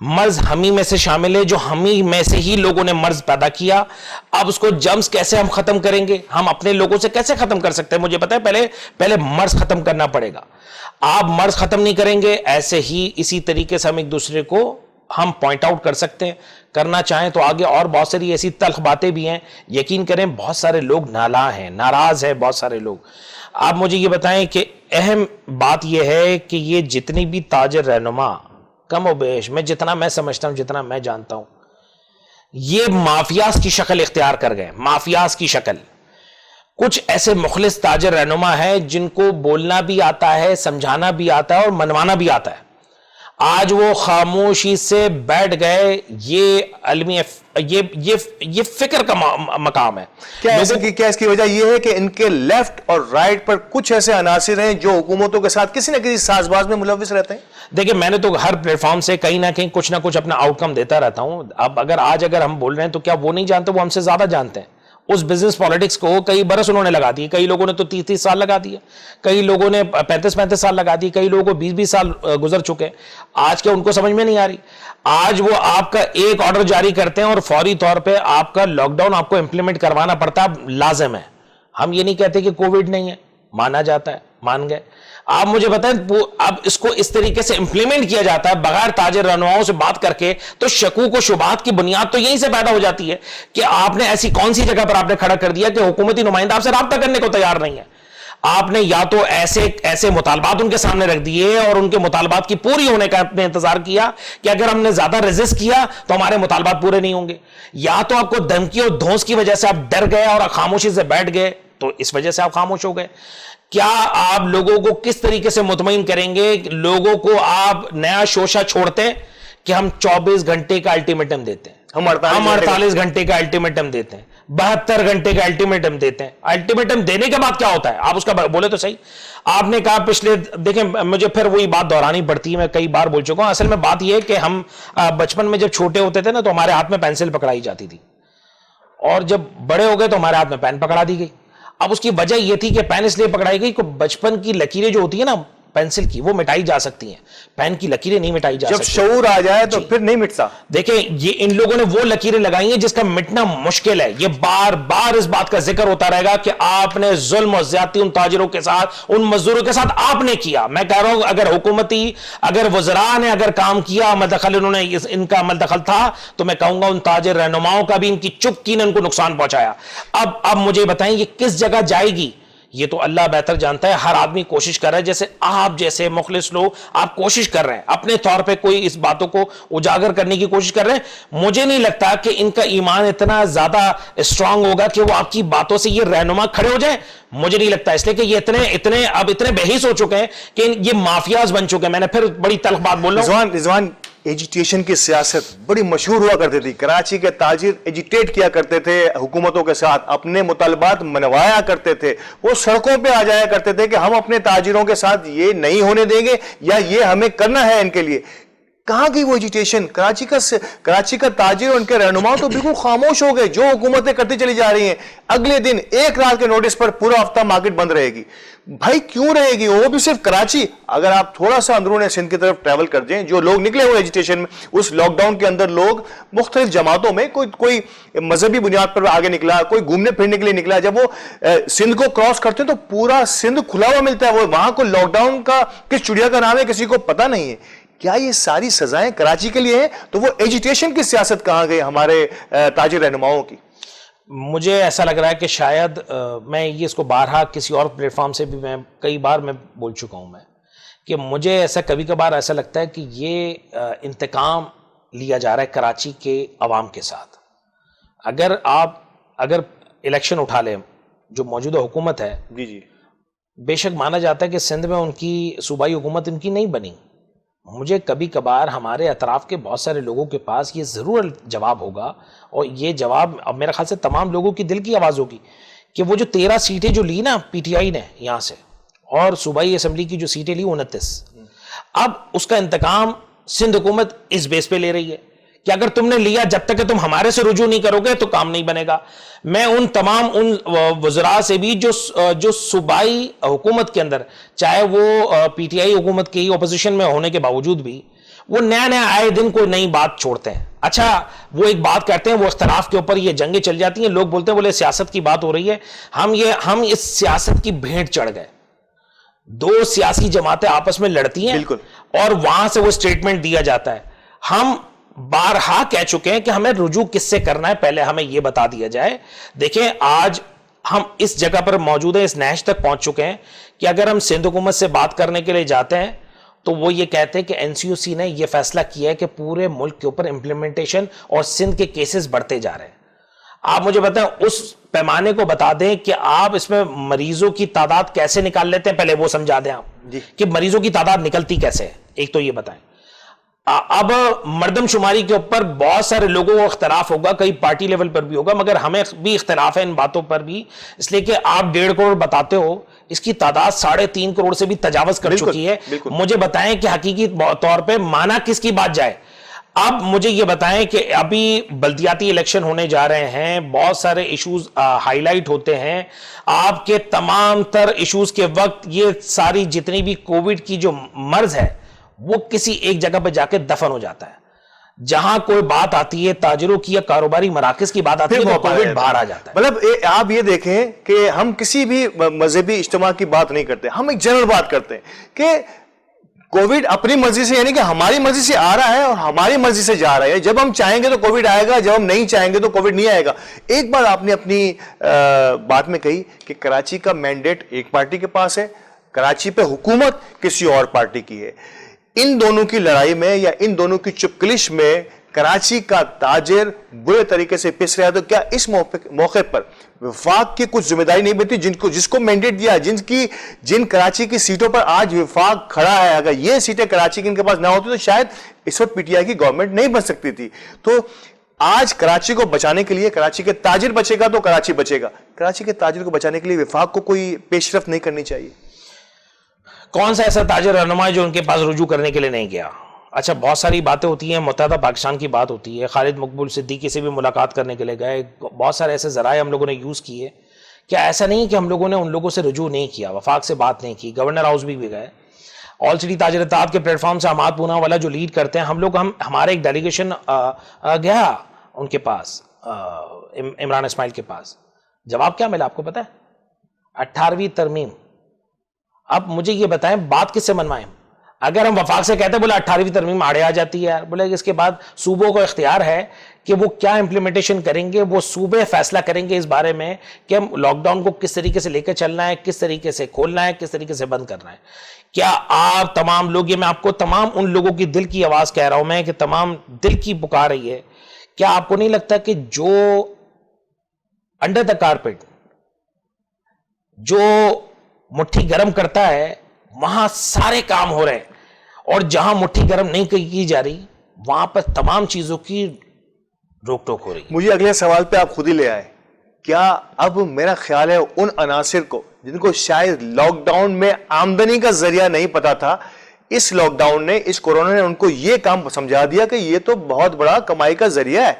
مرض ہمیں میں سے شامل ہے، جو ہمیں میں سے ہی لوگوں نے مرض پیدا کیا. اب اس کو جرمز کیسے ہم ختم کریں گے؟ ہم اپنے لوگوں سے کیسے ختم کر سکتے ہیں؟ مجھے پتا ہے پہلے مرض ختم کرنا پڑے گا. آپ مرض ختم نہیں کریں گے، ایسے ہی اسی طریقے سے ہم ایک دوسرے کو ہم پوائنٹ آؤٹ کر سکتے ہیں. کرنا چاہیں تو آگے اور بہت ساری ایسی تلخ باتیں بھی ہیں. یقین کریں بہت سارے لوگ نالاں ہیں، ناراض ہیں بہت سارے لوگ. آپ مجھے یہ بتائیں کہ اہم بات یہ ہے کہ یہ جتنی بھی تاجر رہنما کم و بیش میں جتنا میں سمجھتا ہوں، جتنا میں جانتا ہوں، یہ مافیاز کی شکل اختیار کر گئے. مافیاز کی شکل. کچھ ایسے مخلص تاجر رہنما ہیں جن کو بولنا بھی آتا ہے، سمجھانا بھی آتا ہے اور منوانا بھی آتا ہے. آج وہ خاموشی سے بیٹھ گئے. یہ علمی یہ فکر کا مقام ہے. کیا اس کی وجہ یہ ہے کہ ان کے لیفٹ اور رائٹ پر کچھ ایسے عناصر ہیں جو حکومتوں کے ساتھ کسی نہ کسی ساز باز میں ملوث رہتے ہیں؟ دیکھیں میں نے تو ہر پلیٹ فارم سے کہیں نہ کہیں کچھ نہ کچھ اپنا آؤٹ کم دیتا رہتا ہوں. اب اگر ہم بول رہے ہیں تو کیا وہ نہیں جانتے؟ وہ ہم سے زیادہ جانتے ہیں. اس بزنس پالیٹکس کو کئی برس انہوں نے لگا دیے. کئی لوگوں نے تو 30 سال لگا دیے، کئی لوگوں نے 35 سال لگا دیے، کئی لوگوں کو 20 سال گزر چکے. آج کیا ان کو سمجھ میں نہیں آ رہی؟ آج وہ آپ کا ایک آرڈر جاری کرتے ہیں اور فوری طور پہ آپ کا لاک ڈاؤن آپ کو امپلیمنٹ کروانا پڑتا ہے، لازم ہے. ہم یہ نہیں کہتے کہ کووڈ نہیں ہے، مانا جاتا ہے، مان گئے. آپ مجھے بتائیں اب اس کو اس طریقے سے امپلیمنٹ کیا جاتا ہے بغیر تاجر رہنماؤں سے بات کر کے، تو شکوک و شبہات کی بنیاد تو یہیں سے پیدا ہو جاتی ہے کہ آپ نے ایسی کون سی جگہ پر آپ نے کھڑا کر دیا کہ حکومتی نمائندہ آپ سے رابطہ کرنے کو تیار نہیں ہے. آپ نے یا تو ایسے مطالبات ان کے سامنے رکھ دیے اور ان کے مطالبات کی پوری ہونے کا اپنے انتظار کیا کہ اگر ہم نے زیادہ ریزسٹ کیا تو ہمارے مطالبات پورے نہیں ہوں گے. یا تو آپ کو دھمکی اور دھونس کی وجہ سے آپ ڈر گئے اور خاموشی سے بیٹھ گئے، تو اس وجہ سے آپ خاموش ہو گئے. کیا آپ لوگوں کو کس طریقے سے مطمئن کریں گے؟ لوگوں کو آپ نیا شوشہ چھوڑتے ہیں کہ ہم 24 گھنٹے کا الٹیمیٹم دیتے ہیں، ہم 48 گھنٹے کا الٹیمیٹم دیتے ہیں، 72 گھنٹے کا الٹیمیٹم دیتے ہیں. الٹیمیٹم دینے کے بعد کیا ہوتا ہے؟ آپ اس کا بولے تو صحیح. آپ نے کہا دیکھیں مجھے پھر وہی بات دہرانی پڑتی ہے، میں کئی بار بول چکا ہوں. اصل میں بات یہ ہے کہ ہم بچپن میں جب چھوٹے ہوتے تھے نا تو ہمارے ہاتھ میں پینسل پکڑائی جاتی تھی، اور جب بڑے ہو گئے تو ہمارے ہاتھ میں پین پکڑا دی گئی. اب اس کی وجہ یہ تھی کہ پین اس لیے پکڑائی گئی کہ بچپن کی لکیریں جو ہوتی ہیں نا پینسل کی، وہ مٹائی جا سکتی ہیں، پین کی لکیریں نہیں مٹائی جا سکتی. جب شعور آ جائے تو پھر نہیں مٹتا. دیکھیں یہ ان لوگوں نے وہ لکیریں لگائی ہیں جس کا مٹنا مشکل ہے. یہ بار بار اس بات کا ذکر ہوتا رہے گا کہ آپ نے ظلم و زیادتی ان تاجروں کے ساتھ، ان مزدوروں کے ساتھ آپ نے کیا. میں کہہ رہا ہوں اگر وزراء نے اگر کام کیا، عمل دخل انہوں نے ان کا عمل دخل تھا، تو میں کہوں گا ان تاجر رہنماؤں کا بھی ان کی چپکی نے ان کو نقصان پہنچایا. اب مجھے بتائیں یہ کس جگہ جائے گی؟ یہ تو اللہ بہتر جانتا ہے. ہر آدمی کوشش کر رہا ہے، جیسے آپ جیسے مخلص لوگ آپ کوشش کر رہے ہیں اپنے طور پہ، کوئی اس باتوں کو اجاگر کرنے کی کوشش کر رہے ہیں. مجھے نہیں لگتا کہ ان کا ایمان اتنا زیادہ اسٹرانگ ہوگا کہ وہ آپ کی باتوں سے یہ رہنما کھڑے ہو جائیں. مجھے نہیں لگتا، اس لیے کہ یہ اتنے بحیث ہو چکے ہیں کہ یہ مافیاز بن چکے ہیں. میں نے پھر بڑی تلخ بات بول رہا ہوں. رضوان ایجیٹیشن کی سیاست بڑی مشہور ہوا کرتی تھی. کراچی کے تاجر ایجیٹیٹ کیا کرتے تھے حکومتوں کے ساتھ، اپنے مطالبات منوایا کرتے تھے. وہ سڑکوں پہ آ جایا کرتے تھے کہ ہم اپنے تاجروں کے ساتھ یہ نہیں ہونے دیں گے یا یہ ہمیں کرنا ہے ان کے لیے. کہاں گئی وہ ایجیٹیشن؟ کراچی کا تاجر اور ان کے رہنما تو بالکل خاموش ہو گئے. جو حکومتیں کرتی چلی جا رہی ہیں، اگلے دن ایک رات کے نوٹس پر پورا ہفتہ مارکیٹ بند رہے گی. بھائی کیوں رہے گی؟ وہ بھی صرف کراچی. اگر آپ تھوڑا سا اندرون سندھ کی طرف ٹریول کر جائیں، جو لوگ نکلے ہوئے ایجیٹیشن میں، اس لاک ڈاؤن کے اندر لوگ مختلف جماعتوں میں، کوئی مذہبی بنیاد پر آگے نکلا، کوئی گھومنے پھرنے کے لیے نکلا. جب وہ سندھ کو کراس کرتے ہیں تو پورا سندھ کھلا ہوا ملتا ہے. وہ وہاں کو لاک ڈاؤن کا کس چڑیا کا نام ہے کسی کو پتہ نہیں ہے. کیا یہ ساری سزائیں کراچی کے لیے ہیں؟ تو وہ ایجیٹیشن کی سیاست کہاں گئی ہمارے تاجر رہنماؤں کی؟ مجھے ایسا لگ رہا ہے کہ شاید میں یہ اس کو بارہا کسی اور پلیٹ فارم سے بھی میں کئی بار میں بول چکا ہوں کہ مجھے ایسا کبھی کبھار ایسا لگتا ہے کہ یہ انتقام لیا جا رہا ہے کراچی کے عوام کے ساتھ. اگر الیکشن اٹھا لیں، جو موجودہ حکومت ہے، جی بے شک مانا جاتا ہے کہ سندھ میں ان کی صوبائی حکومت ان کی نہیں بنی. مجھے کبھی کبھار ہمارے اطراف کے بہت سارے لوگوں کے پاس یہ ضرور جواب ہوگا، اور یہ جواب اب میرے خیال سے تمام لوگوں کی دل کی آواز ہوگی، کہ وہ جو 13 سیٹیں جو لی نا پی ٹی آئی نے یہاں سے، اور صوبائی اسمبلی کی جو سیٹیں لی 29، اب اس کا انتقام سندھ حکومت اس بیس پہ لے رہی ہے کہ اگر تم نے لیا، جب تک کہ تم ہمارے سے رجوع نہیں کرو گے تو کام نہیں بنے گا. میں ان تمام وزراء سے بھی جو صوبائی حکومت کے اندر، چاہے وہ پی ٹی آئی حکومت کی اپوزیشن میں ہونے کے باوجود بھی، وہ نیا نیا آئے دن کوئی نئی بات چھوڑتے ہیں. اچھا وہ ایک بات کرتے ہیں, وہ اختلاف کے اوپر یہ جنگیں چل جاتی ہیں, لوگ بولتے ہیں بولے سیاست کی بات ہو رہی ہے, ہم اس سیاست کی بھیٹ چڑھ گئے. دو سیاسی جماعتیں آپس میں لڑتی ہیں اور وہاں سے وہ سٹیٹمنٹ دیا جاتا ہے. ہم بارہا کہہ چکے ہیں کہ ہمیں رجوع کس سے کرنا ہے, پہلے ہمیں یہ بتا دیا جائے. دیکھیں آج ہم اس جگہ پر موجود ہیں, اس نہج تک پہنچ چکے ہیں کہ اگر ہم سندھ حکومت سے بات کرنے کے لیے جاتے ہیں تو وہ یہ کہتے ہیں کہ این سی او سی نے یہ فیصلہ کیا ہے کہ پورے ملک کے اوپر امپلیمنٹیشن اور سندھ کے کیسز بڑھتے جا رہے ہیں. آپ مجھے بتائیں اس پیمانے کو بتا دیں کہ آپ اس میں مریضوں کی تعداد کیسے نکال لیتے ہیں, پہلے وہ سمجھا دیں آپ کہ مریضوں کی تعداد نکلتی کیسے ہے, ایک تو یہ بتائیں. اب مردم شماری کے اوپر بہت سارے لوگوں کو اختلاف ہوگا, کئی پارٹی لیول پر بھی ہوگا, مگر ہمیں بھی اختلاف ہے ان باتوں پر بھی, اس لیے کہ آپ 1.5 کروڑ بتاتے ہو, اس کی تعداد 3.5 کروڑ سے بھی تجاوز کر چکی ہے. مجھے بتائیں کہ حقیقی طور پہ مانا کس کی بات جائے. اب مجھے یہ بتائیں کہ ابھی بلدیاتی الیکشن ہونے جا رہے ہیں, بہت سارے ایشوز ہائی لائٹ ہوتے ہیں. آپ کے تمام تر ایشوز کے وقت یہ ساری جتنی بھی کووڈ کی جو مرض ہے وہ کسی ایک جگہ پہ جا کے دفن ہو جاتا ہے. جہاں کوئی بات آتی ہے تاجروں کی یا کاروباری مراکز کی بات آتی ہے تو کووڈ باہر آ جاتا ہے. مطلب آپ یہ دیکھیں کہ ہم کسی بھی مذہبی اجتماع کی بات نہیں کرتے, ہم ایک جنرل بات کرتے ہیں کہ کووڈ اپنی مرضی سے, یعنی کہ ہماری مرضی سے آ رہا ہے اور ہماری مرضی سے جا رہا ہے. جب ہم چاہیں گے تو کووڈ آئے گا, جب ہم نہیں چاہیں گے تو کووڈ نہیں آئے گا. ایک بار آپ نے اپنی بات میں کہی کہ کراچی کا مینڈیٹ ایک پارٹی کے پاس ہے, کراچی پہ حکومت کسی اور پارٹی کی ہے. ان دونوں کی لڑائی میں یا ان دونوں کی چپکلش میں کراچی کا تاجر برے طریقے سے پس رہا ہے. تو کیا اس موقع پر وفاق کی کچھ ذمہ داری نہیں بنتی, جس کو مینڈیٹ دیا, جن کراچی کی سیٹوں پر آج وفاق کھڑا ہے, اگر یہ سیٹیں کراچی کی ان کے پاس نہ ہوتی تو شاید اس وقت پی ٹی آئی کی گورنمنٹ نہیں بن سکتی تھی. تو آج کراچی کو بچانے کے لیے کراچی کے تاجر بچے گا تو کراچی بچے گا. کراچی کے تاجر کو بچانے کے لیے وفاق کو کوئی پیش رفت نہیں کرنی چاہیے. کون سا ایسا تاجر رہنما ہے جو ان کے پاس رجوع کرنے کے لیے نہیں گیا؟ اچھا بہت ساری باتیں ہوتی ہیں, متحدہ پاکستان کی بات ہوتی ہے, خالد مقبول صدیقی سے بھی ملاقات کرنے کے لیے گئے, بہت سارے ایسے ذرائع ہم لوگوں نے یوز کیے. کیا ایسا نہیں کہ ہم لوگوں نے ان لوگوں سے رجوع نہیں کیا, وفاق سے بات نہیں کی, گورنر ہاؤس بھی گئے, آل سٹی تاجر اتحاد کے پلیٹ فارم سے حماد پونا والا جو لیڈ کرتے ہیں, ہمارے ایک ڈیلیگیشن گیا ان کے پاس, عمران اسماعیل کے پاس. جواب کیا ملا آپ کو پتا ہے؟ 18ویں ترمیم. اب مجھے یہ بتائیں بات کس سے منوائیں؟ اگر ہم وفاق سے کہتے ہیں بولے 18ویں ترمیم آڑے آ جاتی ہے یار, بولے اس کے بعد صوبوں کو اختیار ہے کہ وہ کیا امپلیمنٹیشن کریں گے, وہ صوبے فیصلہ کریں گے اس بارے میں کہ ہم لاک ڈاؤن کو کس طریقے سے لے کے چلنا ہے, کس طریقے سے کھولنا ہے, کس طریقے سے بند کرنا ہے. کیا آپ تمام لوگ, یہ میں آپ کو تمام ان لوگوں کی دل کی آواز کہہ رہا ہوں میں کہ تمام دل کی پکار رہی ہے, کیا آپ کو نہیں لگتا کہ جو انڈر دا کارپیٹ جو مٹھی گرم کرتا ہے وہاں سارے کام ہو رہے ہیں, اور جہاں مٹھی گرم نہیں کی جا رہی وہاں پر تمام چیزوں کی روک ٹوک ہو رہی ہے؟ مجھے اگلے سوال پہ آپ خود ہی لے آئے. کیا اب میرا خیال ہے ان عناصر کو جن کو شاید لاک ڈاؤن میں آمدنی کا ذریعہ نہیں پتا تھا, اس لاک ڈاؤن نے, اس کورونا نے ان کو یہ کام سمجھا دیا کہ یہ تو بہت بڑا کمائی کا ذریعہ ہے.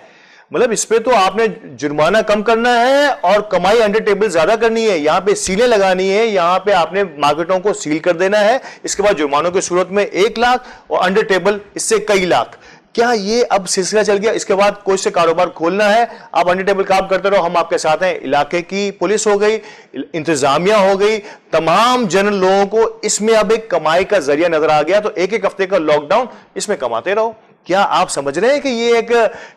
مطلب اس پہ تو آپ نے جرمانہ کم کرنا ہے اور کمائی انڈر ٹیبل زیادہ کرنی ہے, یہاں پہ سیلیں لگانی ہے, یہاں پہ آپ نے مارکیٹوں کو سیل کر دینا ہے, اس کے بعد جرمانوں کی صورت میں 1 لاکھ اور انڈر ٹیبل اس سے کئی لاکھ. کیا یہ اب سلسلہ چل گیا؟ اس کے بعد کوئی سے کاروبار کھولنا ہے, آپ انڈر ٹیبل کام کرتے رہو, ہم آپ کے ساتھ ہیں. علاقے کی پولیس ہو گئی, انتظامیہ ہو گئی, تمام جنرل لوگوں کو اس میں اب ایک کمائی کا ذریعہ نظر آ گیا, تو 1 ہفتے کا لاک ڈاؤن اس میں کماتے رہو. کیا آپ سمجھ رہے ہیں کہ یہ ایک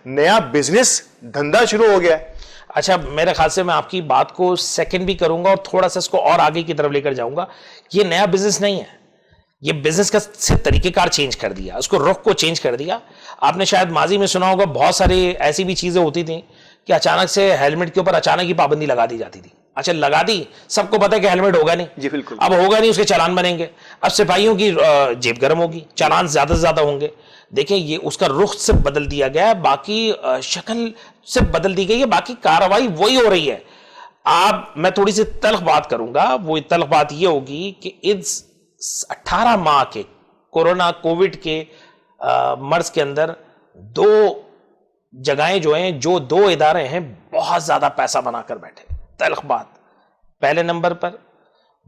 نیا بزنس دھندا شروع ہو گیا ہے؟ اچھا میرے خیال سے میں آپ کی بات کو سیکنڈ بھی کروں گا اور تھوڑا سا اس کو اور آگے کی طرف لے کر جاؤں گا. یہ نیا بزنس نہیں ہے, یہ بزنس کا طریقہ کار چینج کر دیا, اس کو رخ کو چینج کر دیا. آپ نے شاید ماضی میں سنا ہوگا بہت ساری ایسی بھی چیزیں ہوتی تھیں کہ اچانک سے ہیلمٹ کے اوپر اچانک ہی پابندی لگا دی جاتی تھی. اچھا لگا دی, سب کو پتا ہے کہ ہیلمٹ ہوگا نہیں, جی بالکل, اب ہوگا نہیں, اس کے چالان بنیں گے. اب سپاہیوں کی جیب گرم ہوگی, چالان زیادہ سے زیادہ ہوں گے. دیکھیں یہ اس کا رخ سے بدل دیا گیا ہے, باقی شکل سے بدل دی گئی ہے, باقی کارروائی وہی ہو رہی ہے. میں تھوڑی سی تلخ بات کروں گا, وہ تلخ بات یہ ہوگی کہ اس 18 ماہ کے کووڈ کے مرض کے اندر 2 جگہیں جو ہیں, جو 2 ادارے ہیں بہت زیادہ پیسہ بنا کر بیٹھے. تلخ بات, پہلے نمبر پر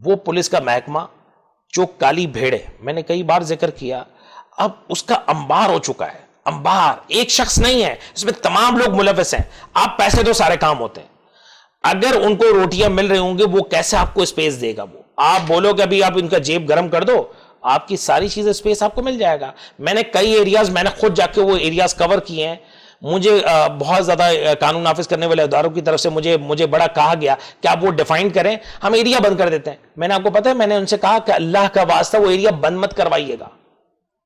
وہ پولیس کا محکمہ جو کالی بھیڑ ہے, میں نے کئی بار ذکر کیا, اب اس کا انبار ہو چکا ہے, انبار, ایک شخص نہیں ہے, اس میں تمام لوگ ملوث ہیں. آپ پیسے تو سارے کام ہوتے ہیں, اگر ان کو روٹیاں مل رہی ہوں گے وہ کیسے آپ کو اسپیس دے گا؟ وہ آپ بولو کہ ابھی آپ ان کا جیب گرم کر دو, آپ کی ساری چیزیں اسپیس آپ کو مل جائے گا. میں نے کئی ایریاز, میں نے خود جا کے وہ ایریاز کور کیے ہیں. مجھے بہت زیادہ قانون نافذ کرنے والے اداروں کی طرف سے مجھے بڑا کہا گیا کہ آپ وہ ڈیفائن کریں, ہم ایریا بند کر دیتے ہیں. میں نے آپ کو پتا ہے, میں نے ان سے کہا کہ اللہ کا واسطہ وہ ایریا بند مت کروائیے گا.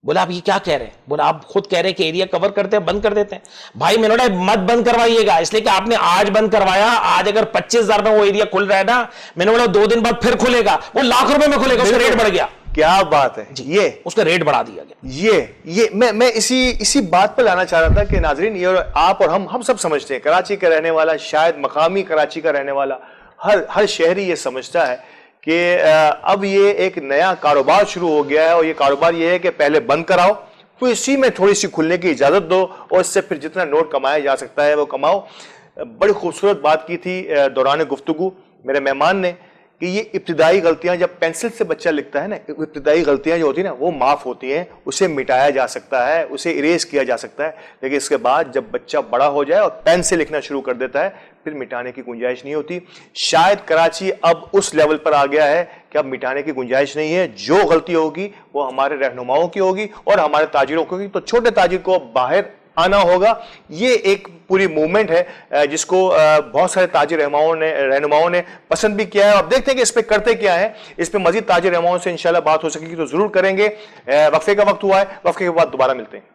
بولا آپ یہ کیا کہہ رہے ہیں؟ بولا آپ خود کہہ رہے ہیں کہ ایریا کور کرتے ہیں, بند کر دیتے ہیں. بھائی میں نے بولا مت بند کروائیے گا, اس لیے کہ آپ نے آج بند کروایا, آج اگر 25,000 میں وہ ایریا کھل رہا ہے نا, میں نے بولا 2 دن بعد پھر کھلے گا, وہ لاکھ روپے میں کھلے گا, اس کا ریٹ بڑھ گیا. کیا بات ہے جی, یہ اس کا ریٹ بڑھا دیا گیا. یہ میں اسی بات پر لانا چاہ رہا تھا کہ ناظرین, یہ آپ اور ہم سب سمجھتے ہیں, کراچی کا رہنے والا, شاید مقامی کراچی کا رہنے والا ہر شہری یہ سمجھتا ہے کہ اب یہ ایک نیا کاروبار شروع ہو گیا ہے, اور یہ کاروبار یہ ہے کہ پہلے بند کراؤ, تو اسی میں تھوڑی سی کھلنے کی اجازت دو, اور اس سے پھر جتنا نوٹ کمایا جا سکتا ہے وہ کماؤ. بڑی خوبصورت بات کی تھی دوران گفتگو میرے مہمان نے کہ یہ ابتدائی غلطیاں, جب پینسل سے بچہ لکھتا ہے نا, ابتدائی غلطیاں جو ہوتی ہیں نا وہ معاف ہوتی ہیں, اسے مٹایا جا سکتا ہے, اسے اریز کیا جا سکتا ہے. لیکن اس کے بعد جب بچہ بڑا ہو جائے اور پین سے لکھنا شروع کر دیتا ہے, پھر مٹانے کی گنجائش نہیں ہوتی. شاید کراچی اب اس لیول پر آ گیا ہے کہ اب مٹانے کی گنجائش نہیں ہے. جو غلطی ہوگی وہ ہمارے رہنماؤں کی ہوگی اور ہمارے تاجروں کی ہوگی, تو چھوٹے تاجر کو باہر آنا ہوگا. یہ ایک پوری موومنٹ ہے جس کو بہت سارے تاجر رہنماؤں نے پسند بھی کیا ہے. اب دیکھتے ہیں کہ اس پہ کرتے کیا ہے. اس پہ مزید تاجر رہنماؤں سے انشاءاللہ بات ہو سکے گی تو ضرور کریں گے. وقفے کا وقت ہوا ہے, وقفے کے بعد دوبارہ ملتے ہیں.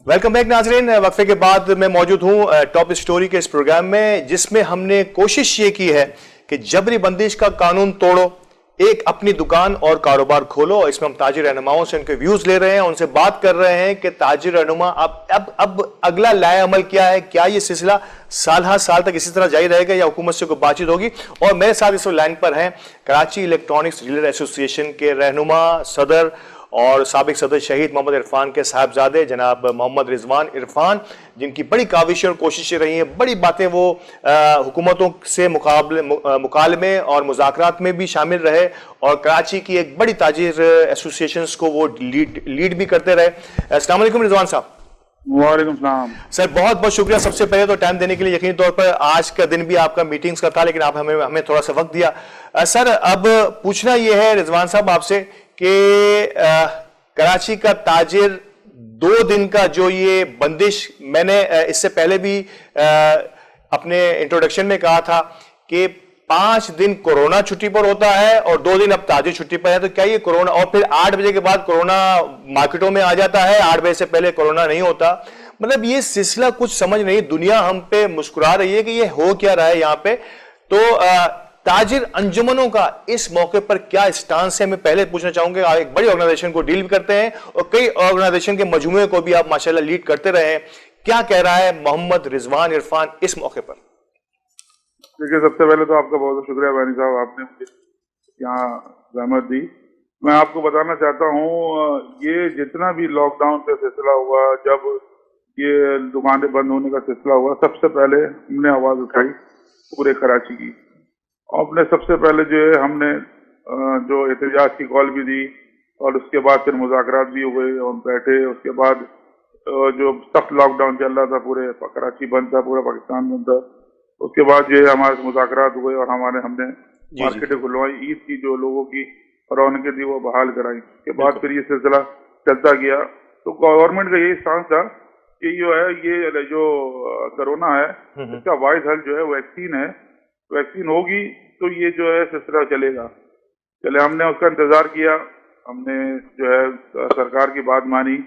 ویلکم بیک ناظرین. وقفے کے بعد میں موجود ہوں ٹاپ اسٹوری کے اس پروگرام میں, جس میں ہم نے کوشش یہ کی ہے کہ جبری بندش کا قانون توڑو, ایک اپنی دکان اور کاروبار کھولو. اس میں ہم تاجر رہنماؤں سے ان کے ویوز لے رہے ہیں, ان سے بات کر رہے ہیں کہ تاجر رہنما اب اگلا لائے عمل کیا ہے, کیا یہ سلسلہ سال تک اسی طرح جاری رہے گا یا حکومت سے کوئی بات چیت ہوگی. اور میرے ساتھ اس لائن پر ہیں کراچی الیکٹرانکس ڈیلر ایسوسی ایشن کے رہنما, صدر اور سابق صدر شہید محمد عرفان کے صاحبزادے جناب محمد رضوان عرفان, جن کی بڑی کاوشیں اور کوششیں رہی ہیں, بڑی باتیں وہ حکومتوں سے مکالمے اور مذاکرات میں بھی شامل رہے, اور کراچی کی ایک بڑی تاجر ایسوسی ایشنز کو وہ لیڈ بھی کرتے رہے. السلام علیکم رضوان صاحب. وعلیکم السلام سر, بہت بہت شکریہ سب سے پہلے تو ٹائم دینے کے لیے. یقینی طور پر آج کا دن بھی آپ کا میٹنگز کا تھا, لیکن آپ ہمیں تھوڑا سا وقت دیا. سر, اب پوچھنا یہ ہے رضوان صاحب آپ سے کہ کراچی کا تاجر 2 دن کا جو یہ بندش, میں نے اس سے پہلے بھی اپنے انٹروڈکشن میں کہا تھا کہ 5 دن کورونا چھٹی پر ہوتا ہے اور 2 دن اب تاجر چھٹی پر ہے, تو کیا یہ کورونا, اور پھر 8 بجے کے بعد کورونا مارکیٹوں میں آ جاتا ہے, 8 بجے سے پہلے کورونا نہیں ہوتا, مطلب یہ سلسلہ کچھ سمجھ نہیں, دنیا ہم پہ مسکرا رہی ہے کہ یہ ہو کیا رہا ہے یہاں پہ. تو تاجر انجمنوں کا اس موقع پر کیا اسٹانس ہے, میں پہلے پوچھنا چاہوں گا. ایک بڑی آرگنائزیشن کو ڈیل بھی کرتے ہیں اور کئی آرگنائزیشن کے مجموعے کو بھی آپ ماشاءاللہ لیڈ کرتے رہے ہیں, کیا کہہ رہا ہے محمد رضوان عرفان اس موقع پر؟ دیکھیے, سب سے پہلے تو آپ کا بہت بہت شکریہ بانی صاحب, آپ نے مجھے یہاں زحمت دی. میں آپ کو بتانا چاہتا ہوں, یہ جتنا بھی لاک ڈاؤن کا سلسلہ ہوا, جب یہ دکانیں بند ہونے کا سلسلہ ہوا, سب سے پہلے ہم نے آواز اٹھائی پورے کراچی کی. آپ نے سب سے پہلے جو ہے ہم نے جو احتجاج کی کال بھی دی, اور اس کے بعد پھر مذاکرات بھی ہوئے اور بیٹھے. اس کے بعد جو سخت لاک ڈاؤن چل رہا تھا, پورے کراچی بند تھا, پورا پاکستان بند تھا, اس کے بعد جو ہے ہمارے مذاکرات ہوئے اور ہم نے مارکیٹیں کھلوائی, عید کی جو لوگوں کی رونقیں تھی وہ بحال کرائی. اس کے بعد پھر یہ سلسلہ چلتا گیا. تو گورنمنٹ کا یہی اسٹانس تھا کہ جو ہے یہ جو کرونا ہے اس کا واحد حل جو ہے ویکسین ہے, ویکسین ہوگی تو یہ جو ہے سلسلہ چلے گا. چلے, ہم نے اس کا انتظار کیا, ہم نے جو ہے سرکار کی بات مانی.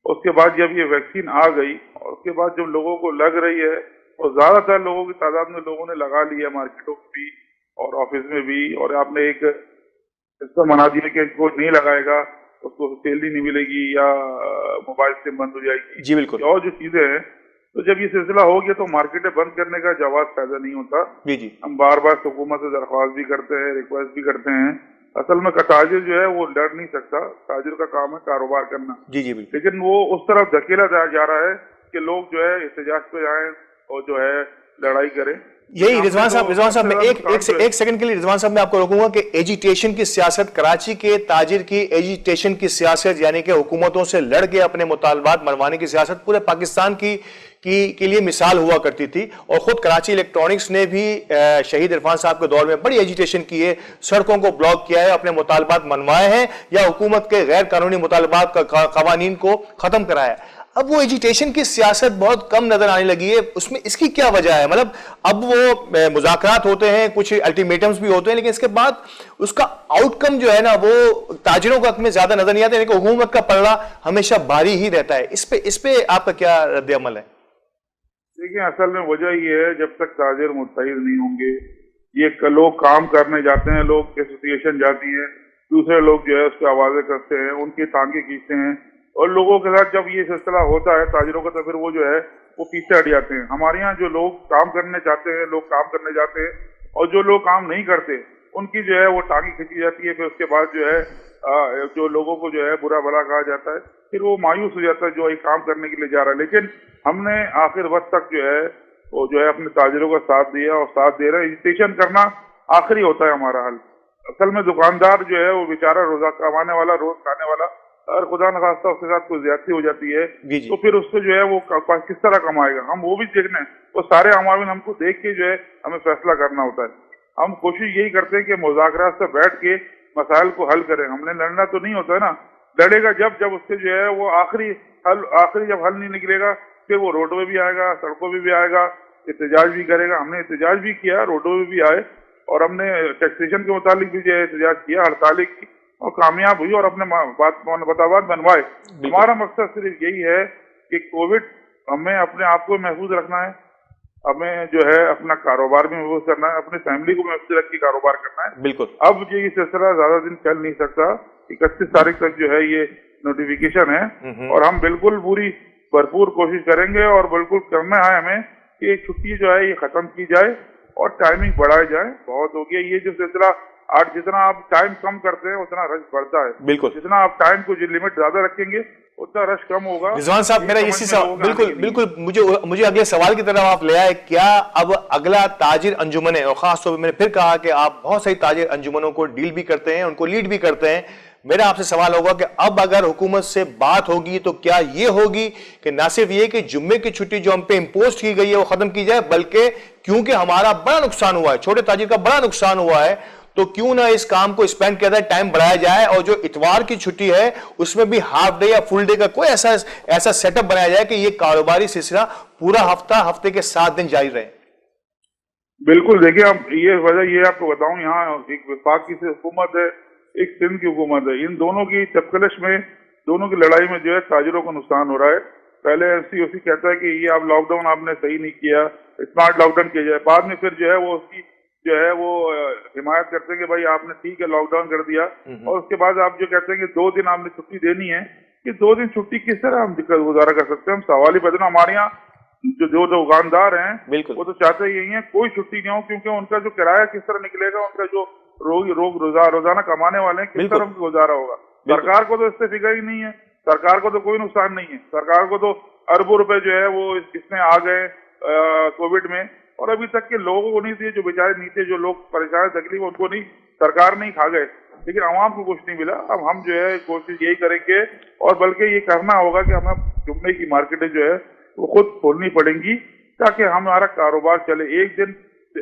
اس کے بعد جب یہ ویکسین آ گئی اور اس کے بعد جب لوگوں کو لگ رہی ہے, اور زیادہ تر لوگوں کی تعداد میں لوگوں نے لگا لی ہے, مارکیٹوں کو بھی اور آفس میں بھی, اور آپ نے ایک سسٹم بنا دیا کہ کوئی نہیں لگائے گا اس کو سیلری نہیں ملے گی یا موبائل سم بند ہو جائے گی. جی بالکل. اور جو چیزیں ہیں, تو جب یہ سلسلہ ہو گیا تو مارکیٹیں بند کرنے کا جواز پیدا نہیں ہوتا. جی جی ہم بار بار حکومت سے درخواست بھی کرتے ہیں, ریکویسٹ بھی کرتے ہیں. اصل میں تاجر جو ہے وہ لڑ نہیں سکتا, تاجر کا کام ہے کاروبار کرنا, جی جی بالکل. لیکن وہ اس طرف دھکیلا جا رہا ہے کہ لوگ جو ہے احتجاج پہ جائیں اور جو ہے لڑائی کریں. یہی رضوان صاحب میں ایک سیکنڈ کے لیے رضوان صاحب میں آپ کو روکوں گا کہ ایجیٹیشن کی سیاست, کراچی کے تاجر کی ایجیٹیشن کی سیاست, یعنی کہ حکومتوں سے لڑ کے اپنے مطالبات منوانے کی سیاست پورے پاکستان کے لیے مثال ہوا کرتی تھی. اور خود کراچی الیکٹرانکس نے بھی شہید عرفان صاحب کے دور میں بڑی ایجیٹیشن کی ہے, سڑکوں کو بلاک کیا ہے, اپنے مطالبات منوائے ہیں یا حکومت کے غیر قانونی مطالبات کا قوانین کو ختم کرایا ہے. اب وہ ایجیٹیشن کی سیاست بہت کم نظر آنے لگی ہے, اس میں اس کی کیا وجہ ہے؟ مطلب اب وہ مذاکرات ہوتے ہیں, کچھ الٹیمیٹمز بھی ہوتے ہیں, لیکن اس کے بعد اس کا آؤٹ کم جو ہے نا وہ تاجروں کا حق میں زیادہ نظر نہیں آتا, یعنی کہ حکومت کا پلڑا ہمیشہ بھاری ہی رہتا ہے. اس پہ آپ کا کیا رد عمل ہے؟ دیکھیں اصل میں وجہ یہ ہے, جب تک تاجر متحد نہیں ہوں گے, یہ لوگ کام کرنے جاتے ہیں, لوگ ایسوسیشن جاتی ہے, دوسرے لوگ جو ہے اس پہ آوازیں کرتے ہیں, ان کی ٹانگیں کھینچتے ہیں, اور لوگوں کے ساتھ جب یہ سلسلہ ہوتا ہے تاجروں کا تو پھر وہ جو ہے وہ پیچھے ہٹ جاتے ہیں. ہمارے یہاں جو لوگ کام کرنے چاہتے ہیں, لوگ کام کرنے جاتے ہیں, اور جو لوگ کام نہیں کرتے ان کی جو ہے وہ ٹانگیں کھینچی جاتی ہے. پھر اس کے بعد جو ہے جو لوگوں کو جو ہے برا بھلا کہا جاتا ہے, پھر وہ مایوس ہو جاتا ہے جو ایک کام کرنے کے لیے جا رہا ہے. لیکن ہم نے آخر وقت تک جو ہے وہ جو ہے اپنے تاجروں کا ساتھ دیا اور ساتھ دے رہے ہیں. ایجیٹیشن کرنا آخری ہوتا ہے ہمارا حل. اصل میں دکاندار جو ہے وہ بیچارہ روزہ کمانے والا, روز کھانے والا, اگر خدا نخواستہ اس کے ساتھ کوئی زیادتی ہو جاتی ہے تو پھر اس سے جو ہے وہ کس طرح کمائے گا, ہم وہ بھی دیکھنا ہے. وہ سارے عوامل ہم کو دیکھ کے جو ہے ہمیں فیصلہ کرنا ہوتا ہے. ہم کوشش یہی کرتے ہیں کہ مذاکرات سے بیٹھ کے مسائل کو حل کریں. ہم نے لڑنا تو نہیں ہوتا ہے نا, لڑے گا جب اس سے جو ہے وہ آخری جب حل نہیں نکلے گا پھر وہ روڈوں میں بھی آئے گا, سڑکوں میں بھی آئے گا, احتجاج بھی کرے گا. ہم نے احتجاج بھی کیا, روڈوں میں بھی آئے, اور ہم نے ٹیکسیشن کے متعلق بھی جو ہے احتجاج کیا, ہڑتالیں کی اور کامیاب ہوئی اور اپنے مطالبات بنوائے. ہمارا مقصد صرف یہی ہے کہ کووڈ ہمیں اپنے آپ کو محفوظ رکھنا ہے, ہمیں جو ہے اپنا کاروبار بھی محفوظ کرنا ہے, اپنی فیملی کو محفوظ رکھ کے کاروبار کرنا ہے. بالکل. اب یہ سلسلہ زیادہ دن چل نہیں سکتا. 31 تاریخ تک جو ہے یہ نوٹیفیکیشن ہے, اور ہم بالکل پوری بھرپور کوشش کریں گے اور بالکل کرنا ہے ہمیں کہ چھٹی جو ہے یہ ختم کی جائے اور ٹائمنگ بڑھائی جائے. بہت ہو گیا یہ جو سلسلہ, آج جتنا آپ ٹائم کم کرتے ہیں اتنا رش بڑھتا ہے. بالکل. جتنا آپ ٹائم کو جو لمٹ زیادہ رکھیں گے اتنا رش کم ہوگا. رضوان صاحب میرا اسی سوال بالکل مجھے اگلے سوال کی طرف آپ لے آئے. کیا اب اگلا تاجر انجمن ہے, اور خاص طور پہ میں نے پھر کہا کہ آپ بہت ساری تاجر انجمنوں کو ڈیل بھی کرتے ہیں, ان کو لیڈ بھی کرتے ہیں, میرا آپ سے سوال ہوگا کہ اب اگر حکومت سے بات ہوگی تو کیا یہ ہوگی کہ نہ صرف یہ کہ جمعے کی چھٹی جو ہم پہ امپوز کی گئی ہے وہ ختم کی جائے, بلکہ کیونکہ ہمارا بڑا نقصان ہوا ہے, چھوٹے تاجر کا بڑا نقصان ہوا ہے, تو کیوں نہ اس کام کو اسپینڈ کیا جائے, ٹائم بڑھایا جائے, اور جو اتوار کی چھٹی ہے اس میں بھی ہاف ڈے یا فل ڈے کا کوئی ایسا سیٹ اپ بنایا جائے کہ یہ کاروباری سلسلہ پورا ہفتے کے 7 دن جاری رہے. بالکل. دیکھیں اب یہ وجہ یہ آپ کو بتاؤں, یہاں ایک وفاق کی حکومت ہے, ایک سندھ کی حکومت ہے. ان دونوں کی چپکلش میں, دونوں کی لڑائی میں جو ہے تاجروں کو نقصان ہو رہا ہے. پہلے FCOC کہتا ہے کہ یہ آپ لاک ڈاؤن آپ نے صحیح نہیں کیا, اسمارٹ لاک ڈاؤن کیا جائے. بعد میں پھر جو ہے وہ اس کی جو ہے وہ حمایت کرتے ہیں کہ بھائی آپ نے ٹھیک ہے لاک ڈاؤن کر دیا, اور اس کے بعد آپ جو کہتے ہیں کہ 2 دن آپ نے چھٹی دینی ہے. کہ 2 دن چھٹی کس طرح ہم گزارا کر سکتے ہیں؟ ہم سوال ہی بدلنا. ہمارے یہاں جو دکاندار ہیں وہ تو چاہتے یہی ہیں کوئی چھٹی نہیں ہو, کیونکہ ان کا جو کرایہ کس طرح نکلے گا, ان کا جو روزانہ کمانے والے ہیں کس طرح گزارا ہوگا. سرکار کو تو اس سے فکر ہی نہیں ہے, سرکار کو تو کوئی نقصان نہیں ہے. سرکار کو تو اربوں روپے جو ہے وہ اس میں آ گئے کووڈ میں, اور ابھی تک کے لوگوں کو نہیں دیے, جو بیچارے نیچے جو لوگ پریشان تکلیف ان کو نہیں, سرکار نہیں کھا گئے, لیکن عوام کو کچھ نہیں ملا. اب ہم جو ہے کوشش یہی کریں گے, اور بلکہ یہ کرنا ہوگا کہ ہمیں جمعے کی مارکیٹیں جو ہے وہ خود کھولنی پڑیں گی تاکہ ہمارا کاروبار چلے. ایک دن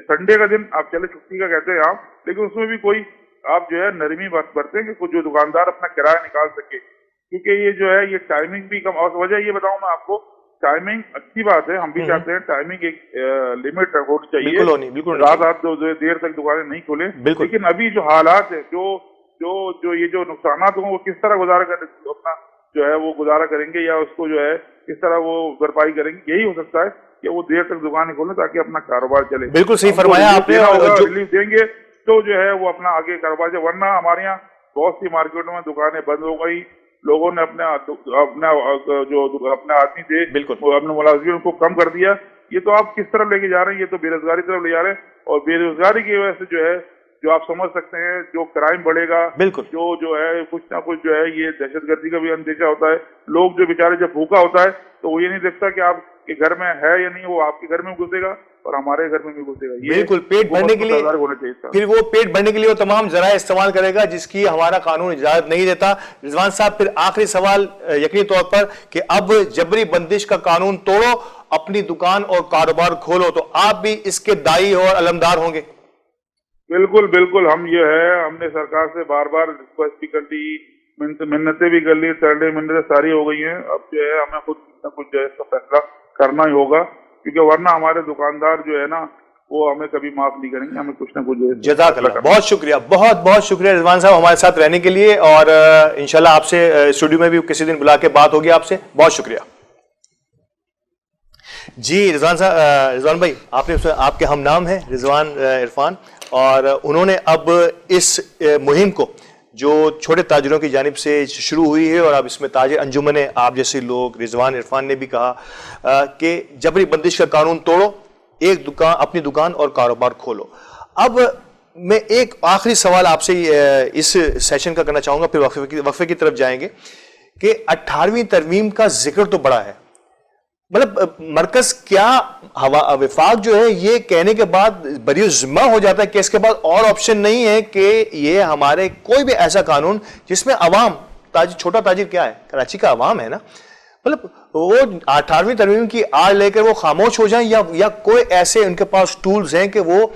سنڈے کا دن آپ چلے چھٹی کا کہتے ہیں آپ, لیکن اس میں بھی کوئی آپ جو ہے نرمی برتیں کہ جو دکاندار اپنا کرایہ نکال سکے, کیونکہ یہ جو ہے یہ ٹائمنگ بھی کم. اور وجہ یہ بتاؤں میں آپ کو, ٹائمنگ اچھی بات ہے, ہم بھی چاہتے ہیں ٹائمنگ ایک لمٹ ہونی چاہیے, رات دیر تک دکانیں نہیں کھولیں. لیکن ابھی جو حالات ہے, جو یہ جو نقصانات ہوں وہ کس طرح گزارا کریں, اپنا جو ہے وہ گزارا کریں گے, یا اس کو جو ہے کس طرح وہ بھرپائی کریں گے. یہی ہو سکتا ہے کہ وہ دیر تک دکانیں کھولیں تاکہ اپنا کاروبار چلے. بالکل صحیح فرمایا آپ نے. ریلیف دیں گے تو جو ہے وہ اپنا آگے کاروبار سے، ورنہ ہمارے یہاں بہت سی مارکیٹوں میں دکانیں بند ہو گئی، لوگوں نے اپنا جو اپنے آدمی تھے اپنے ملازمین کو کم کر دیا. یہ تو آپ کس طرف لے کے جا رہے ہیں؟ یہ تو بے روزگاری طرف لے جا رہے ہیں، اور بے روزگاری کی وجہ سے جو ہے جو آپ سمجھ سکتے ہیں جو کرائم بڑھے گا، جو ہے کچھ نہ کچھ جو ہے یہ دہشت گردی کا بھی اندیشہ ہوتا ہے. لوگ جو بیچارے جب بھوکا ہوتا ہے تو وہ یہ نہیں دیکھتا کہ آپ کے گھر میں ہے یا نہیں، وہ آپ کے گھر میں گھسے گا اور ہمارے گھر میں بھی گھسے گا. بالکل پیٹ بھرنے کے لیے پھر وہ پیٹ بھرنے کے لیے وہ تمام ذرائع استعمال کرے گا جس کی ہمارا قانون اجازت نہیں دیتا. رضوان صاحب پھر آخری سوال یقینی طور پر کہ اب جبری بندش کا قانون توڑو، اپنی دکان اور کاروبار کھولو، تو آپ بھی اس کے دائی اور علمدار ہوں گے؟ بالکل بالکل. ہم نے سرکار سے بار بار ریکویسٹ بھی کر لی، منتیں بھی کر لی، سرڈے منتیں ساری ہو گئی ہیں. اب جو ہے ہمیں خود کچھ نہ کچھ جو ہے اس کا فیصلہ کرنا ہی ہوگا، کیونکہ ورنہ ہمارے دکاندار جو ہے نا وہ ہمیں کبھی معاف نہیں کریں گے. ہمیں کچھ نہ کچھ جو ہے. جزاک اللہ، بہت شکریہ، بہت بہت شکریہ رضوان صاحب ہمارے ساتھ رہنے کے لیے، اور انشاءاللہ آپ سے اسٹوڈیو میں بھی کسی دن بلا کے بات ہوگی آپ سے. بہت شکریہ. جی رضوان بھائی، آپ کے ہم نام ہیں رضوان عرفان، اور انہوں نے اب اس مہم کو جو چھوٹے تاجروں کی جانب سے شروع ہوئی ہے، اور اب اس میں تاجر انجمن آپ جیسے لوگ، رضوان عرفان نے بھی کہا کہ جبری بندش کا قانون توڑو، اپنی دکان اور کاروبار کھولو. اب میں ایک آخری سوال آپ سے اس سیشن کا کرنا چاہوں گا، پھر وقفے کی طرف جائیں گے، کہ 18ویں ترمیم کا ذکر تو بڑا ہے، مطلب مرکز کیا وفاق جو ہے یہ کہنے کے بعد بری ذمہ ہو جاتا ہے کہ اس کے بعد اور آپشن نہیں ہے کہ یہ ہمارے کوئی بھی ایسا قانون جس میں عوام چھوٹا تاجر کیا ہے، کراچی کا عوام ہے نا، مطلب وہ 18ویں ترمیم کی آڑ لے کر وہ خاموش ہو جائیں، یا کوئی ایسے ان کے پاس ٹولز ہیں کہ وہ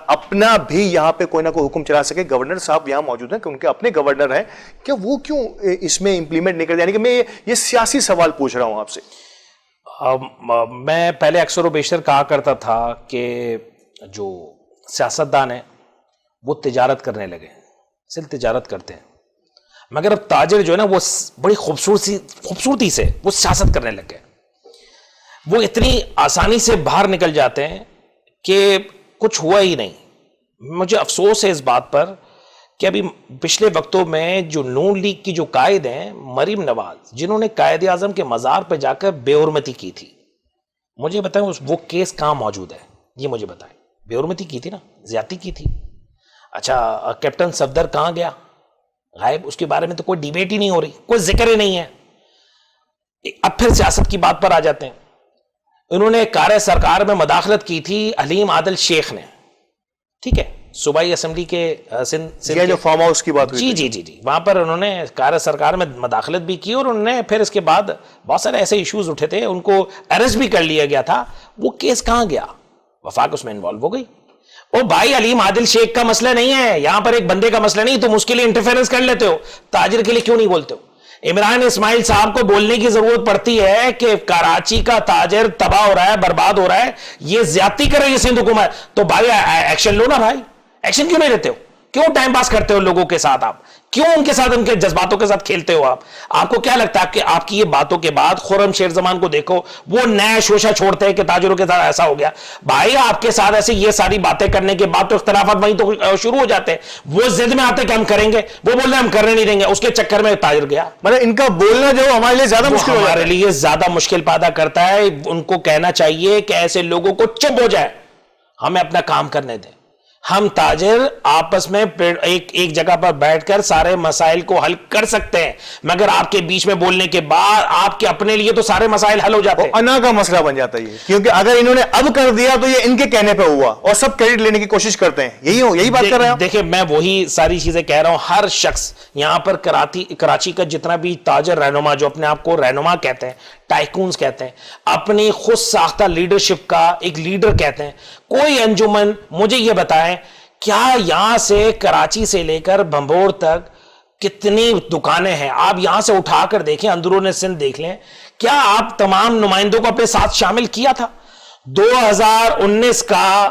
اپنا بھی یہاں پہ کوئی نہ کوئی حکم چلا سکے. گورنر صاحب یہاں موجود ہیں کہ ان کے اپنے گورنر ہیں، کہ وہ کیوں اس میں امپلیمنٹ نہیں کرتے؟ یعنی کہ میں یہ سیاسی سوال پوچھ رہا ہوں آپ سے. میں پہلے اکثر و بیشتر کہا کرتا تھا کہ جو سیاستدان ہیں وہ تجارت کرنے لگے، صرف تجارت کرتے ہیں، مگر اب تاجر جو ہے نا وہ بڑی خوبصورتی سے وہ سیاست کرنے لگ گئے. وہ اتنی آسانی سے باہر نکل جاتے ہیں کہ کچھ ہوا ہی نہیں. مجھے افسوس ہے اس بات پر کہ ابھی پچھلے وقتوں میں جو نون لیگ کی جو قائد ہیں مریم نواز، جنہوں نے قائد اعظم کے مزار پہ جا کر بے حرمتی کی تھی، مجھے بتائیں وہ کیس کہاں موجود ہے؟ یہ مجھے بتائیں. بے حرمتی کی تھی نا، زیادتی کی تھی. اچھا کیپٹن صفدر کہاں گیا؟ غائب. اس کے بارے میں تو کوئی ڈیبیٹ ہی نہیں ہو رہی، کوئی ذکر ہی نہیں ہے. اب پھر سیاست کی بات پر آ جاتے ہیں. انہوں نے کار سرکار میں مداخلت کی تھی علیم عادل شیخ نے، ٹھیک ہے، صوبائی اسمبلی کے سندھ جو فارم ہاؤس کی بات ہوئی، جی وہاں پر انہوں نے کار سرکار میں مداخلت بھی کی، اور انہوں نے پھر اس کے بعد بہت سارے ایسے ایشوز اٹھے تھے، ان کو اریسٹ بھی کر لیا گیا تھا. وہ کیس کہاں گیا؟ وفاق اس میں انوالو ہو گئی. او بھائی علیم عادل شیخ کا مسئلہ نہیں ہے یہاں پر، ایک بندے کا مسئلہ نہیں، تم اس کے لیے انٹرفیئرنس کر لیتے ہو، تاجر کے لیے کیوں نہیں بولتے ہو؟ عمران اسماعیل صاحب کو بولنے کی ضرورت پڑتی ہے کہ کراچی کا تاجر تباہ ہو رہا ہے، برباد ہو رہا ہے، یہ زیادتی کر رہی ہے سندھ حکومت، تو بھائی ایکشن لو نا بھائی. ایکشن کیوں نہیں لیتے ہو؟ کیوں ٹائم پاس کرتے ہو لوگوں کے ساتھ؟ آپ کیوں ان کے ساتھ، ان کے جذباتوں کے ساتھ کھیلتے ہو؟ آپ کو کیا لگتا ہے کہ آپ کی یہ باتوں کے بعد خرم شیر زمان کو دیکھو، وہ نیا شوشہ چھوڑتے ہیں کہ تاجروں کے ساتھ ایسا ہو گیا؟ بھائی آپ کے ساتھ ایسے یہ ساری باتیں کرنے کے بعد تو اختلافات وہیں تو شروع ہو جاتے ہیں. وہ ضد میں آتے کہ ہم کریں گے، وہ بول رہے ہیں ہم کرنے نہیں دیں گے، اس کے چکر میں تاجر گیا. مطلب ان کا بولنا جو ہمارے لیے زیادہ مشکل، ہمارے لیے زیادہ مشکل پیدا کرتا ہے. ان کو کہنا چاہیے کہ ایسے لوگوں کو چپ ہو جائے، ہمیں اپنا کام کرنے دیں. ہم تاجر آپس میں ایک جگہ پر بیٹھ کر سارے مسائل کو حل کر سکتے ہیں، مگر آپ کے بیچ میں بولنے کے بعد آپ کے اپنے لیے تو سارے مسائل حل ہو جاتے ہیں. انا کا مسئلہ بن جاتا ہے یہ، کیونکہ اگر انہوں نے اب کر دیا تو یہ ان کے کہنے پہ ہوا، اور سب کریڈٹ لینے کی کوشش کرتے ہیں. یہی بات کر رہے ہیں. دیکھیں میں وہی ساری چیزیں کہہ رہا ہوں. ہر شخص یہاں پر کراچی کا جتنا بھی تاجر رہنما، جو اپنے آپ کو رہنما کہتے ہیں، ٹائکونز کہتے ہیں، اپنی خود ساختہ لیڈرشپ کا ایک لیڈر کہتے ہیں، کوئی انجمن مجھے یہ بتائیں کیا یہاں سے کراچی سے لے کر بھمبور تک کتنی دکانیں ہیں؟ آپ یہاں سے اٹھا کر دیکھیں، اندرون سندھ دیکھ لیں، کیا آپ تمام نمائندوں کو اپنے ساتھ شامل کیا تھا؟ 2019 کا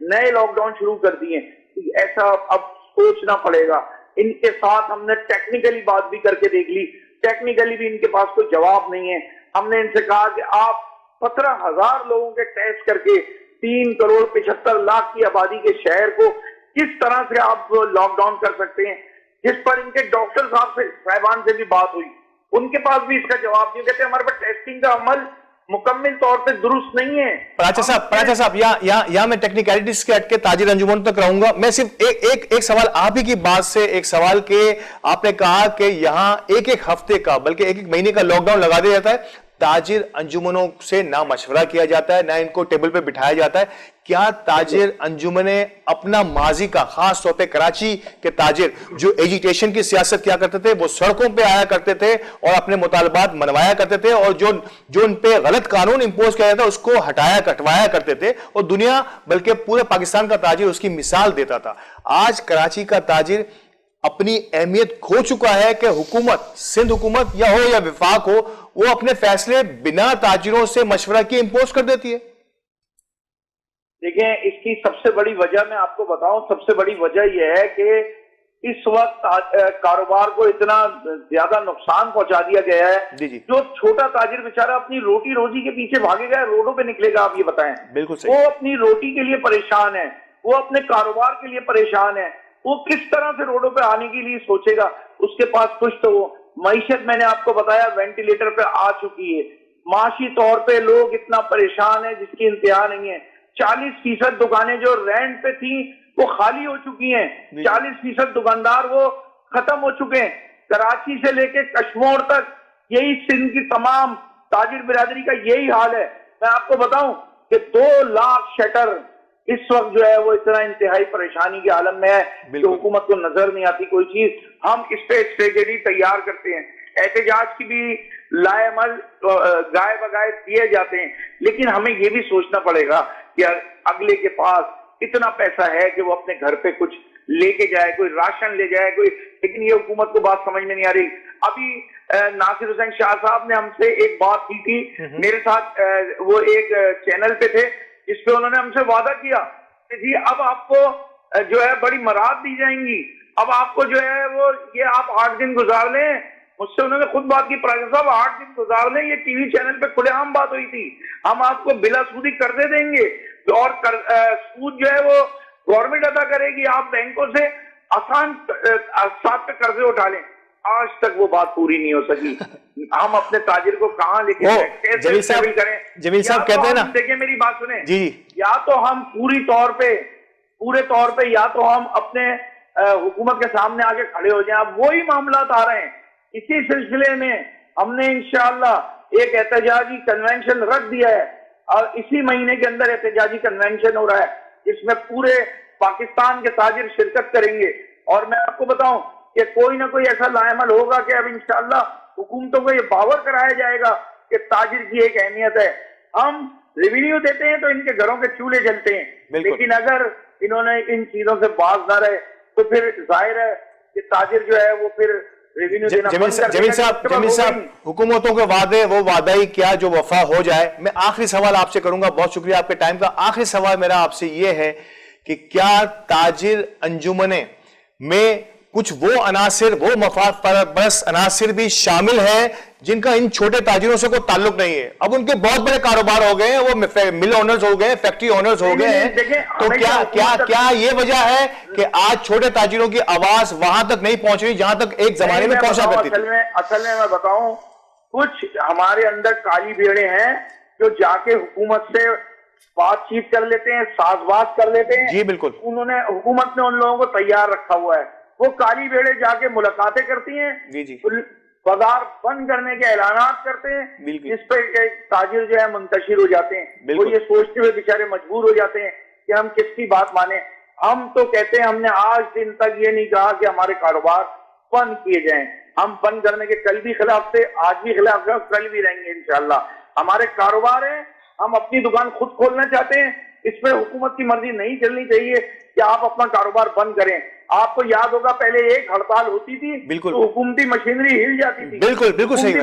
نئے لاک ڈاؤن شروع کر دیے. ایسا اب سوچنا پڑے گا. ان کے ساتھ ہم نے ٹیکنیکلی بات بھی کر کے دیکھ لی, ٹیکنیکلی بھی ان کے پاس کوئی جواب نہیں ہے. ہم نے ان سے کہا کہ آپ 17,000 لوگوں کے ٹیسٹ کر کے 3,75,00,000 کی آبادی کے شہر کو کس طرح سے آپ لاک ڈاؤن کر سکتے ہیں, جس پر ان کے ڈاکٹر صاحبان سے بھی بات ہوئی, ان کے پاس بھی اس کا جواب نہیں. کہتے ہیں ہمارے پاس ٹیسٹنگ کا عمل مکمل طور پہ درست نہیں ہے. پراچا صاحب یہاں میں ٹیکنیکلٹیز کے ہٹ کے تاجر انجمن تک رہوں گا. میں صرف ایک سوال آپ ہی کی بات سے ایک سوال کہ آپ نے کہا کہ یہاں ایک ہفتے کا بلکہ ایک مہینے کا لاک ڈاؤن لگا دیا جاتا ہے, تاجر انجمنوں سے نہ مشورہ کیا جاتا ہے, نہ ان کو ٹیبل پہ بٹھایا جاتا ہے. کیا تاجر انجمنیں اپنا ماضی کا, خاص طور پہ کراچی کے تاجر جو ایجیٹیشن کی سیاست کیا کرتے تھے, وہ سڑکوں پہ آیا کرتے تھے اور اپنے مطالبات منوایا کرتے تھے, اور جو ان پہ غلط قانون امپوز کیا جاتا ہے اس کو کٹوایا کرتے تھے, اور دنیا بلکہ پورے پاکستان کا تاجر اس کی مثال دیتا تھا. آج کراچی کا تاجر اپنی اہمیت کھو چکا ہے کہ حکومت, سندھ حکومت یا ہو یا وفاق ہو, وہ اپنے فیصلے بنا تاجروں سے مشورہ کیے امپوز کر دیتی ہے. دیکھیں, اس کی سب سے بڑی وجہ میں آپ کو بتاؤں, سب سے بڑی وجہ یہ ہے کہ اس وقت کاروبار کو اتنا زیادہ نقصان پہنچا دیا گیا ہے. جو چھوٹا تاجر بیچارہ اپنی روٹی روزی کے پیچھے بھاگے گا, روڈوں پہ نکلے گا, آپ یہ بتائیں. بالکل صحیح. وہ اپنی روٹی کے لیے پریشان ہے, وہ اپنے کاروبار کے لیے پریشان ہے, وہ کس طرح سے روڈوں پہ آنے کے لیے سوچے گا. اس کے پاس کچھ تو وہ معیشت, میں نے آپ کو بتایا, وینٹیلیٹر پہ آ چکی ہے. معاشی طور پہ لوگ اتنا پریشان ہیں جس کی انتہا نہیں ہے. 40% دکانیں جو رینٹ پہ تھیں وہ خالی ہو چکی ہیں. 40% دکاندار وہ ختم ہو چکے ہیں. کراچی سے لے کے کشمور تک یہی سندھ کی تمام تاجر برادری کا یہی حال ہے. میں آپ کو بتاؤں کہ 2 لاکھ شٹر اس وقت جو ہے وہ اتنا انتہائی پریشانی کے عالم میں ہے کہ حکومت کو نظر نہیں آتی کوئی چیز. ہم اس پہ اسٹریٹجی تیار کرتے ہیں, احتجاج کی بھی لائے عمل گائے بگائے دیے جاتے ہیں, لیکن ہمیں یہ بھی سوچنا پڑے گا کہ اگلے کے پاس اتنا پیسہ ہے کہ وہ اپنے گھر پہ کچھ لے کے جائے, کوئی راشن لے جائے کوئی, لیکن یہ حکومت کو بات سمجھ میں نہیں آ رہی. ابھی ناصر حسین شاہ صاحب نے ہم سے ایک بات کی تھی, میرے ساتھ وہ ایک چینل پہ تھے, جس پہ انہوں نے ہم سے وعدہ کیا کہ جی اب آپ کو جو ہے بڑی مراد دی جائیں گی, اب آپ کو جو ہے وہ یہ آپ 8 دن گزار لیں. مجھ سے انہوں نے خود بات کی, پراجا صاحب 8 دن گزار لیں, یہ ٹی وی چینل پہ کھلے عام بات ہوئی تھی, ہم آپ کو بلا سودی قرضے دیں گے, اور سود جو ہے وہ گورنمنٹ ادا کرے گی, آپ بینکوں سے آسان ساتھ پہ قرضے اٹھا لیں. آج تک وہ بات پوری نہیں ہو سکی. ہم اپنے تاجر کو کہاں لے کے جائیں, کریں. جمیل صاحب کہتے ہیں نا, دیکھیں میری بات سنیں, جی یا تو ہم پورے طور پہ یا تو ہم اپنے حکومت کے سامنے آ کے کھڑے ہو جائیں. اب وہی معاملات آ رہے ہیں. اسی سلسلے میں ہم نے انشاءاللہ ایک احتجاجی کنونشن رکھ دیا ہے, اور اسی مہینے کے اندر احتجاجی کنونشن ہو رہا ہے جس میں پورے پاکستان کے تاجر شرکت کریں گے. اور میں آپ کو بتاؤں کہ کوئی نہ کوئی ایسا لائحہ ہوگا کہ اب انشاءاللہ حکومتوں کو یہ باور کرایا جائے گا کہ تاجر کی ایک اہمیت ہے. ہم ریونیو دیتے ہیں تو ان کے گھروں کے چولہے جلتے ہیں, لیکن اگر انہوں نے ان چیزوں سے باز نہ رہے تو پھر ظاہر ہے کہ تاجر جو ہے وہ پھر جمیل صاحب حکومتوں کے وعدے, وہ وعدہ ہی کیا جو وفا ہو جائے. میں آخری سوال آپ سے کروں گا, بہت شکریہ آپ کے ٹائم کا. آخری سوال میرا آپ سے یہ ہے کہ کیا تاجر انجمنیں میں کچھ وہ عناصر, وہ مفاد پرست عناصر بھی شامل ہیں جن کا ان چھوٹے تاجروں سے کوئی تعلق نہیں ہے؟ اب ان کے بہت بڑے کاروبار ہو گئے ہیں, وہ مل اونرز ہو گئے ہیں, فیکٹری اونرز ہو گئے ہیں, تو کیا یہ وجہ ہے کہ آج چھوٹے تاجروں کی آواز وہاں تک نہیں پہنچ رہی جہاں تک ایک زمانے میں پہنچا کرتی تھی؟ اصل میں بتاؤں, کچھ ہمارے اندر کالی بھیڑیں ہیں جو جا کے حکومت سے بات چیت کر لیتے ہیں, ساز باز کر لیتے ہیں. جی بالکل. حکومت نے ان لوگوں کو تیار رکھا ہوا ہے, وہ کالی بھیڑیں جا کے ملاقاتیں کرتی ہیں, جی بازار بند کرنے کے اعلانات کرتے ہیں, جس پہ تاجر جو ہے منتشر ہو جاتے ہیں. وہ یہ سوچتے ہوئے بیچارے مجبور ہو جاتے ہیں کہ ہم کس کی بات مانیں. ہم تو کہتے ہیں, ہم نے آج دن تک یہ نہیں کہا کہ ہمارے کاروبار بند کیے جائیں. ہم بند کرنے کے کل بھی خلاف تھے, آج بھی خلاف تھے, کل بھی رہیں گے انشاءاللہ. ہمارے کاروبار ہیں, ہم اپنی دکان خود کھولنا چاہتے ہیں. اس پہ حکومت کی مرضی نہیں چلنی چاہیے کہ آپ اپنا کاروبار بند کریں. آپ کو یاد ہوگا پہلے ایک ہڑتال ہوتی تھی تو حکومتی مشینری ہل جاتی تھی. بالکل صحیح.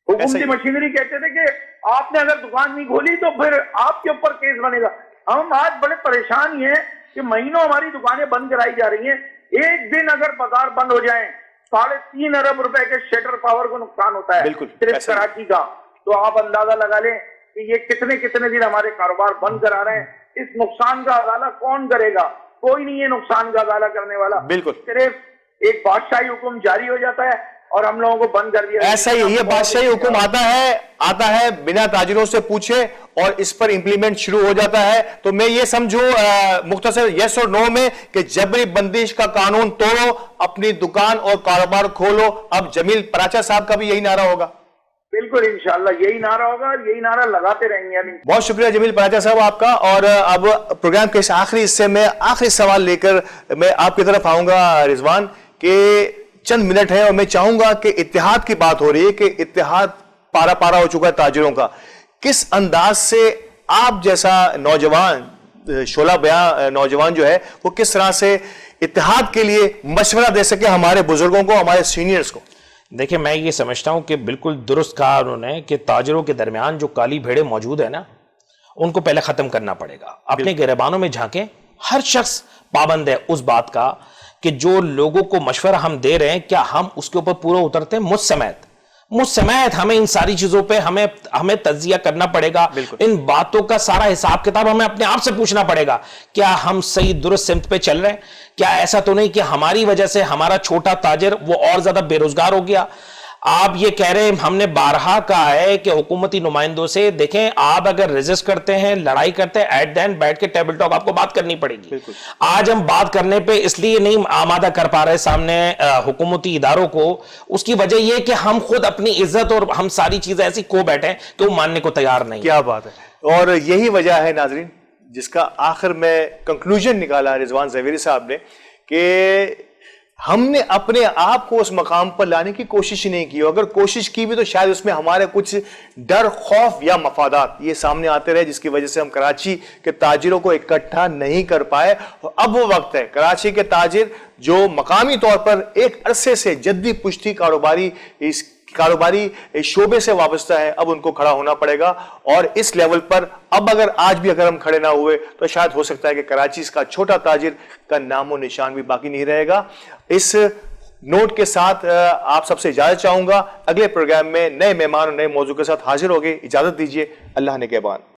حکومتی مشینری کہتے تھے کہ آپ نے اگر دکان نہیں کھولی تو پھر آپ کے اوپر کیس بنے گا. ہم آج بڑے پریشان ہی ہیں کہ مہینوں ہماری دکانیں بند کرائی جا رہی ہیں. ایک دن اگر بازار بند ہو جائیں 3.5 ارب روپے کے شٹر پاور کو نقصان ہوتا ہے بالکل صرف کراچی کا. تو آپ اندازہ لگا لیں کہ یہ کتنے دن ہمارے کاروبار بند کرا رہے ہیں. اس نقصان کا ازالہ کون کرے گا؟ کوئی نہیں ہے نقصان کا ازالہ کرنے والا. بالکل. صرف ایک بادشاہی حکم جاری ہو جاتا ہے اور ہم لوگوں کو بند کر دیا. ایسا ہی یہ بادشاہی حکم آتا ہے بنا تاجروں سے پوچھے اور اس پر امپلیمنٹ شروع ہو جاتا ہے. تو میں یہ سمجھوں مختصر یس اور نو میں کہ جبری بندش کا قانون توڑو، اپنی دکان اور کاروبار کھولو. اب جمیل پراچا صاحب کا بھی یہی نعرہ ہوگا. بالکل انشاءاللہ یہی نعرہ ہوگا اور یہی نعرہ لگاتے رہیں گے. بہت شکریہ جمیل پراچا صاحب آپ کا. اور اب پروگرام کے اس آخری حصے میں آخری سوال لے کر میں آپ کی طرف آؤں گا رضوان، کہ چند منٹ ہے اور میں چاہوں گا کہ اتحاد کی بات ہو رہی ہے کہ اتحاد پارا ہو چکا ہے تاجروں کا. کس انداز سے آپ جیسا نوجوان شعلہ بیاں نوجوان جو ہے وہ کس طرح سے اتحاد کے لیے مشورہ دے سکے ہمارے بزرگوں کو، ہمارے سینئرز کو؟ دیکھیں میں یہ سمجھتا ہوں کہ بالکل درست کہا انہوں نے کہ تاجروں کے درمیان جو کالی بھیڑیں موجود ہیں نا ان کو پہلے ختم کرنا پڑے گا. اپنے گریبانوں میں جھانکیں. ہر شخص پابند ہے اس بات کا کہ جو لوگوں کو مشورہ ہم دے رہے ہیں کیا ہم اس کے اوپر پورا اترتے ہیں. مجھ سمیت ہمیں ان ساری چیزوں پہ ہمیں تجزیہ کرنا پڑے گا. ان باتوں کا سارا حساب کتاب ہمیں اپنے آپ سے پوچھنا پڑے گا. کیا ہم صحیح درست سمت پہ چل رہے ہیں؟ کیا ایسا تو نہیں کہ ہماری وجہ سے ہمارا چھوٹا تاجر وہ اور زیادہ بے روزگار ہو گیا؟ آپ یہ کہہ رہے ہیں، ہم نے بارہا کہا ہے کہ حکومتی نمائندوں سے دیکھیں آپ اگر ریزسٹ کرتے ہیں، لڑائی کرتے ہیں، ایٹ دین بیٹھ کے ٹیبل ٹاک آپ کو بات کرنی پڑے گی. آج ہم بات کرنے پہ اس لیے نہیں آمادہ کر پا رہے سامنے حکومتی اداروں کو، اس کی وجہ یہ کہ ہم خود اپنی عزت اور ہم ساری چیزیں ایسی کھو بیٹھے ہیں کہ وہ ماننے کو تیار نہیں. کیا بات ہے. اور یہی وجہ ہے ناظرین جس کا آخر میں کنکلوژن نکالا رضوان زویری صاحب نے، کہ ہم نے اپنے آپ کو اس مقام پر لانے کی کوشش نہیں کی. اگر کوشش کی بھی تو شاید اس میں ہمارے کچھ ڈر، خوف یا مفادات یہ سامنے آتے رہے، جس کی وجہ سے ہم کراچی کے تاجروں کو اکٹھا نہیں کر پائے. اب وہ وقت ہے کراچی کے تاجر جو مقامی طور پر ایک عرصے سے جدی پشتی کاروباری شعبے سے وابستہ ہے، اب ان کو کھڑا ہونا پڑے گا. اور اس لیول پر اب آج بھی اگر ہم کھڑے نہ ہوئے تو شاید ہو سکتا ہے کہ کراچی کا چھوٹا تاجر کا نام و نشان بھی باقی نہیں رہے گا. اس نوٹ کے ساتھ آپ سب سے اجازت چاہوں گا. اگلے پروگرام میں نئے مہمان اور نئے موضوع کے ساتھ حاضر ہوگے. اجازت دیجیے. اللہ نگہبان.